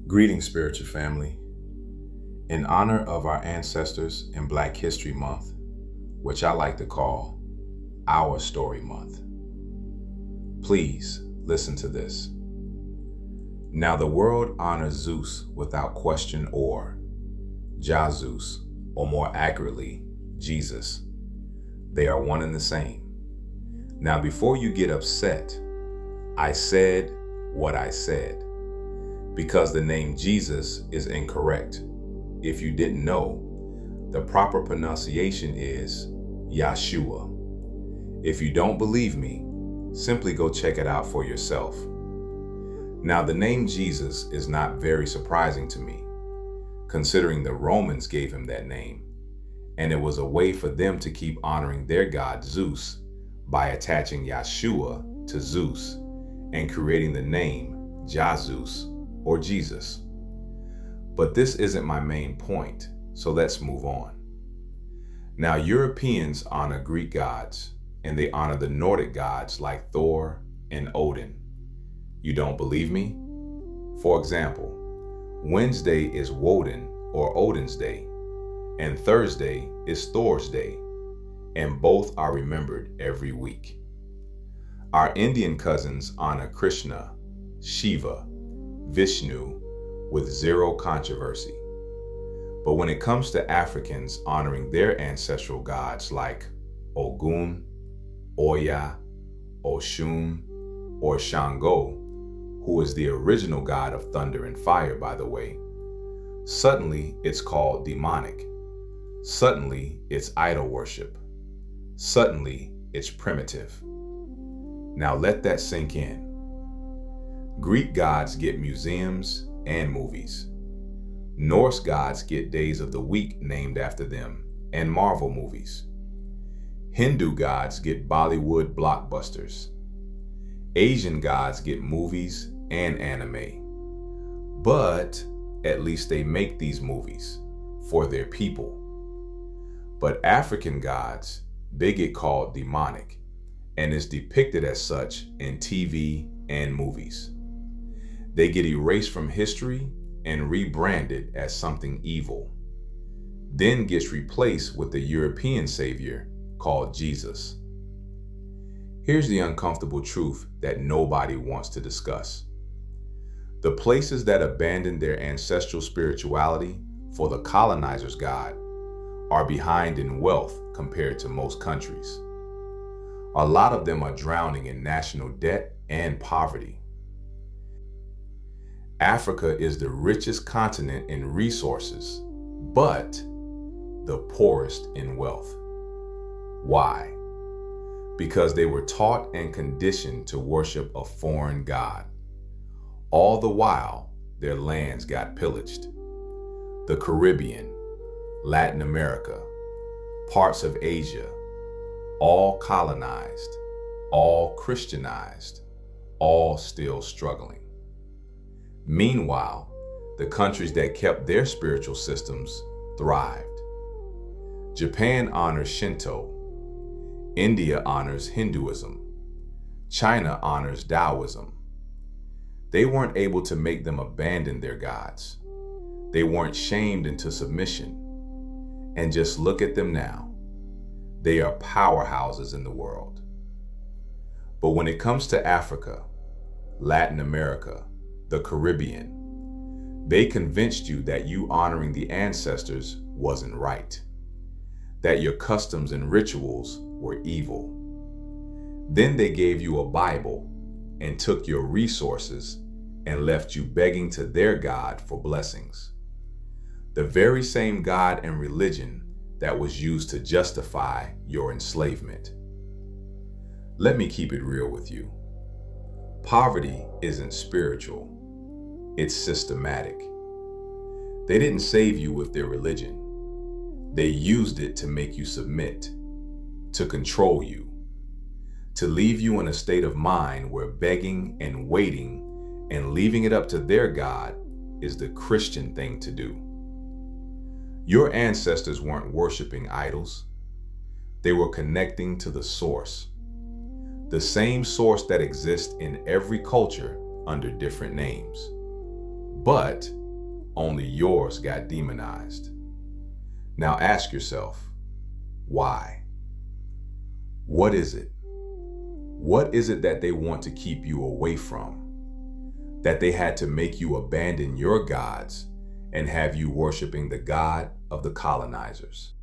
Greetings, spiritual family. In honor of our ancestors in Black History Month, which I like to call Our Story Month, please listen to this. Now the world honors Zeus without question or Jazeus, or more accurately, Jesus. They are one and the same. Now before you get upset, I said what I said, because the name Jesus is incorrect. If you didn't know, the proper pronunciation is Yahshua. If you don't believe me, simply go check it out for yourself. Now, the name Jesus is not very surprising to me, considering the Romans gave him that name, and it was a way for them to keep honoring their god Zeus by attaching Yahshua to Zeus and creating the name Jazeus or Jesus. But this isn't my main point, so let's move on. Now, Europeans honor Greek gods, and they honor the Nordic gods like Thor and Odin. You don't believe me? For example, Wednesday is Woden or Odin's Day, and Thursday is Thor's Day, and both are remembered every week. Our Indian cousins honor Krishna, Shiva, Vishnu with zero controversy. But when it comes to Africans honoring their ancestral gods like Ogun, Oya, Oshun, or Shango, who is the original god of thunder and fire, by the way, suddenly it's called demonic. Suddenly it's idol worship. Suddenly it's primitive. Now let that sink in. Greek gods get museums and movies. Norse gods get days of the week named after them and Marvel movies. Hindu gods get Bollywood blockbusters. Asian gods get movies and anime. But at least they make these movies for their people. But African gods, they get called demonic and is depicted as such in TV and movies. They get erased from history and rebranded as something evil, then gets replaced with the European savior called Jesus. Here's the uncomfortable truth that nobody wants to discuss. The places that abandon their ancestral spirituality for the colonizers' God are behind in wealth compared to most countries. A lot of them are drowning in national debt and poverty. Africa is the richest continent in resources, but the poorest in wealth. Why? Because they were taught and conditioned to worship a foreign god. All the while, their lands got pillaged. The Caribbean, Latin America, parts of Asia, all colonized, all Christianized, all still struggling. Meanwhile, the countries that kept their spiritual systems thrived. Japan honors Shinto. India honors Hinduism. China honors Taoism. They weren't able to make them abandon their gods. They weren't shamed into submission. And just look at them now. They are powerhouses in the world. But when it comes to Africa, Latin America, the Caribbean, they convinced you that you honoring the ancestors wasn't right, that your customs and rituals were evil. Then they gave you a Bible and took your resources and left you begging to their God for blessings. The very same God and religion that was used to justify your enslavement. Let me keep it real with you. Poverty isn't spiritual. It's systematic. They didn't save you with their religion. They used it to make you submit, to control you, to leave you in a state of mind where begging and waiting and leaving it up to their God is the Christian thing to do. Your ancestors weren't worshiping idols. They were connecting to the source. The same source that exists in every culture under different names. but only yours got demonized. Now ask yourself, why? What is it? What is it that they want to keep you away from? That they had to make you abandon your gods and have you worshiping the God of the colonizers?